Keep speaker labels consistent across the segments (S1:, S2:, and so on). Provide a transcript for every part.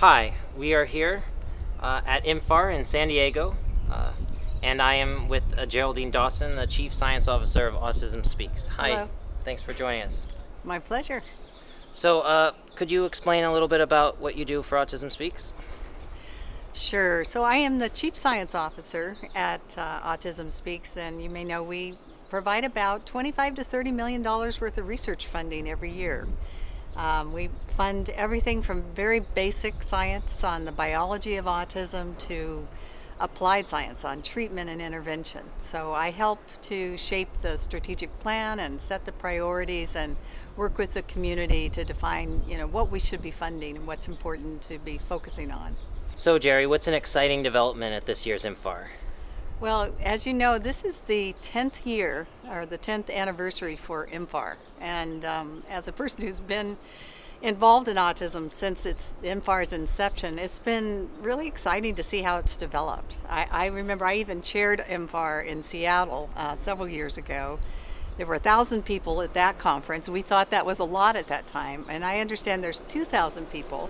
S1: Hi, we are here at IMFAR in San Diego, and I am with Geraldine Dawson, the Chief Science Officer of Autism Speaks. Hi,
S2: Hello.
S1: thanks for joining us.
S2: My pleasure.
S1: So, could you explain a little bit about what you do for Autism Speaks?
S2: Sure. So I am the Chief Science Officer at Autism Speaks, and you may know we provide about $25 to $30 million worth of research funding every year. We fund everything from very basic science on the biology of autism to applied science on treatment and intervention. So I help to shape the strategic plan and set the priorities and work with the community to define, what we should be funding and what's important to be focusing on.
S1: So, Jerry, what's an exciting development at this year's IMFAR?
S2: Well, as you know, this is the 10th year, or the 10th anniversary for IMFAR. And as a person who's been involved in autism since IMFAR's inception, it's been really exciting to see how it's developed. I remember I even chaired IMFAR in Seattle several years ago. There were 1,000 people at that conference. We thought that was a lot at that time. And I understand there's 2,000 people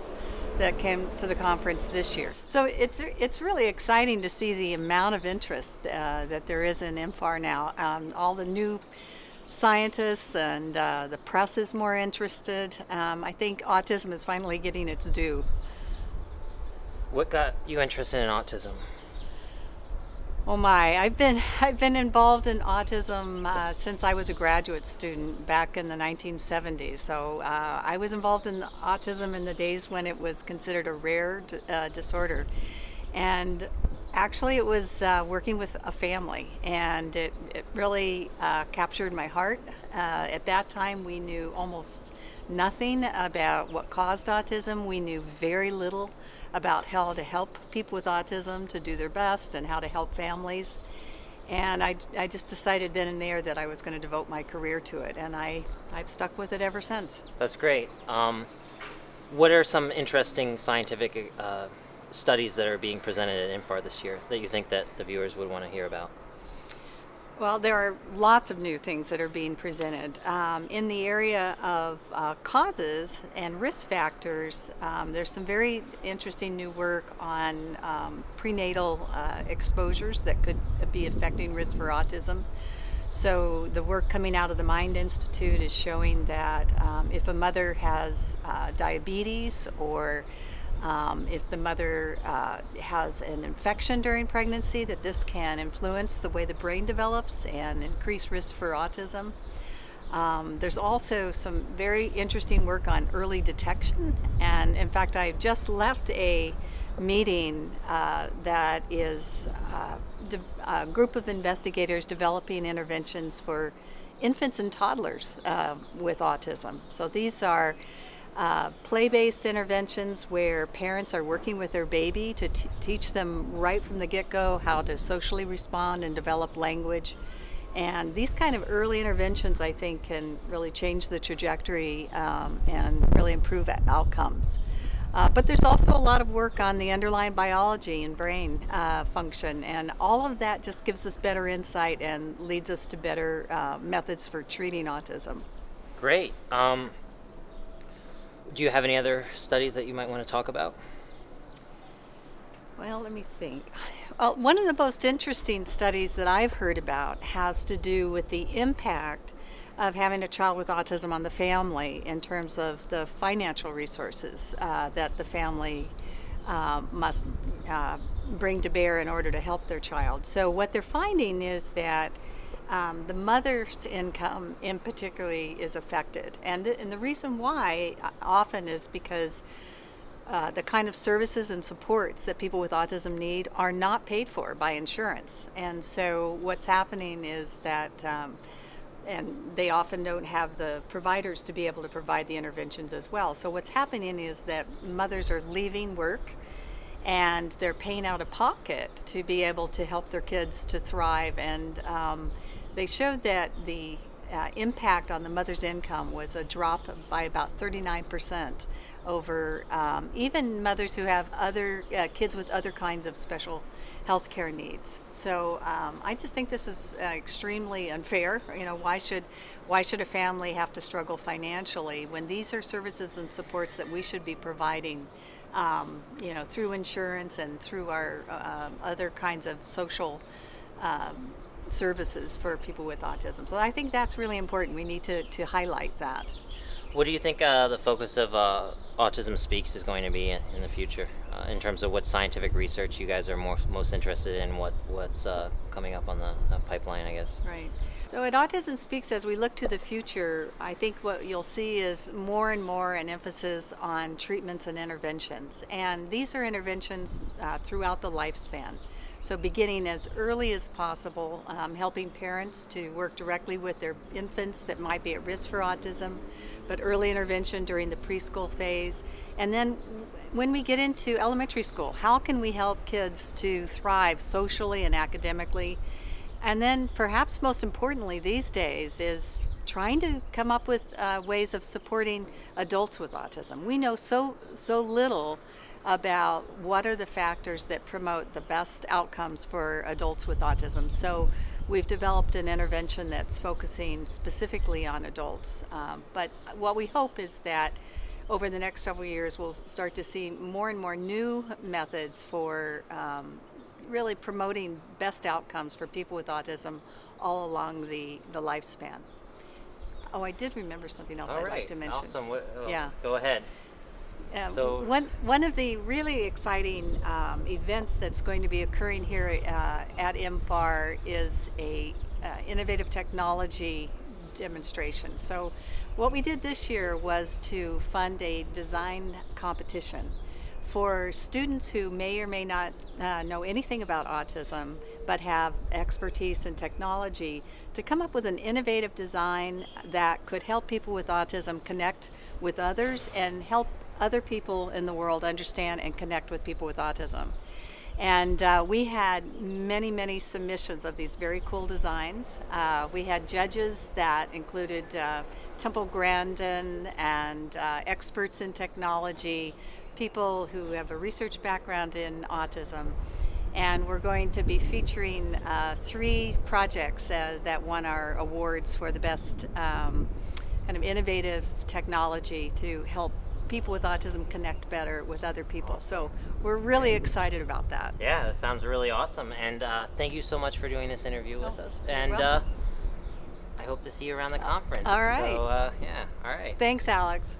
S2: that came to the conference this year. So it's really exciting to see the amount of interest that there is in IMFAR now. All the new scientists and the press is more interested. I think autism is finally getting its due.
S1: What got you interested in autism?
S2: Oh my, I've been involved in autism since I was a graduate student back in the 1970s. So I was involved in autism in the days when it was considered a rare disorder. And actually it was working with a family, and it really captured my heart. At that time we knew almost nothing about what caused autism. We knew very little about how to help people with autism to do their best and how to help families. And I just decided then and there that I was going to devote my career to it, and I've stuck with it ever since.
S1: That's great. What are some interesting scientific studies that are being presented at IMFAR this year that you think that the viewers would want to hear about?
S2: Well, there are lots of new things that are being presented. In the area of causes and risk factors, there's some very interesting new work on prenatal exposures that could be affecting risk for autism. So the work coming out of the Mind Institute is showing that if a mother has diabetes, or if the mother has an infection during pregnancy, that this can influence the way the brain develops and increase risk for autism. There's also some very interesting work on early detection, and in fact I just left a meeting that is a group of investigators developing interventions for infants and toddlers with autism. So these are play-based interventions where parents are working with their baby to teach them right from the get-go how to socially respond and develop language. And these kind of early interventions, I think, can really change the trajectory and really improve outcomes. But there's also a lot of work on the underlying biology and brain function, and all of that just gives us better insight and leads us to better methods for treating autism.
S1: Great. Do you have any other studies that you might want to talk about?
S2: Well, let me think. Well, one of the most interesting studies that I've heard about has to do with the impact of having a child with autism on the family in terms of the financial resources that the family must bring to bear in order to help their child. So what they're finding is that the mother's income in particularly is affected. And the reason why often is because the kind of services and supports that people with autism need are not paid for by insurance. And so what's happening is that, and they often don't have the providers to be able to provide the interventions as well. So what's happening is that mothers are leaving work and they're paying out of pocket to be able to help their kids to thrive. And they showed that the impact on the mother's income was a drop by about 39% over even mothers who have other kids with other kinds of special health care needs. So I just think this is extremely unfair. You know, why should a family have to struggle financially when these are services and supports that we should be providing through insurance and through our other kinds of social services for people with autism. So I think that's really important. We need to highlight that.
S1: What do you think the focus of Autism Speaks is going to be in the future, in terms of what scientific research you guys are most interested in, what's coming up on the pipeline, I guess?
S2: Right. So at Autism Speaks, as we look to the future, I think what you'll see is more and more an emphasis on treatments and interventions. And these are interventions throughout the lifespan. So beginning as early as possible, helping parents to work directly with their infants that might be at risk for autism, but early intervention during the preschool phase. And then when we get into elementary school, how can we help kids to thrive socially and academically? And then perhaps most importantly these days is trying to come up with ways of supporting adults with autism. We know so little about what are the factors that promote the best outcomes for adults with autism. So we've developed an intervention that's focusing specifically on adults. But what we hope is that over the next several years we'll start to see more and more new methods for really promoting best outcomes for people with autism all along the lifespan. Oh, I did remember something else I'd like to mention.
S1: Awesome.
S2: Yeah.
S1: Go ahead. So
S2: one of the really exciting events that's going to be occurring here at IMFAR is a innovative technology demonstration. So what we did this year was to fund a design competition for students who may or may not know anything about autism but have expertise in technology to come up with an innovative design that could help people with autism connect with others and help other people in the world understand and connect with people with autism. And we had many submissions of these very cool designs. We had judges that included Temple Grandin and experts in technology, people who have a research background in autism. And we're going to be featuring 3 projects that won our awards for the best kind of innovative technology to help people with autism connect better with other people. So we're really excited about that.
S1: Yeah, that sounds really awesome. And thank you so much for doing this interview with us. And
S2: welcome.
S1: I hope to see you around the conference.
S2: All right.
S1: So, yeah, all right.
S2: Thanks, Alex.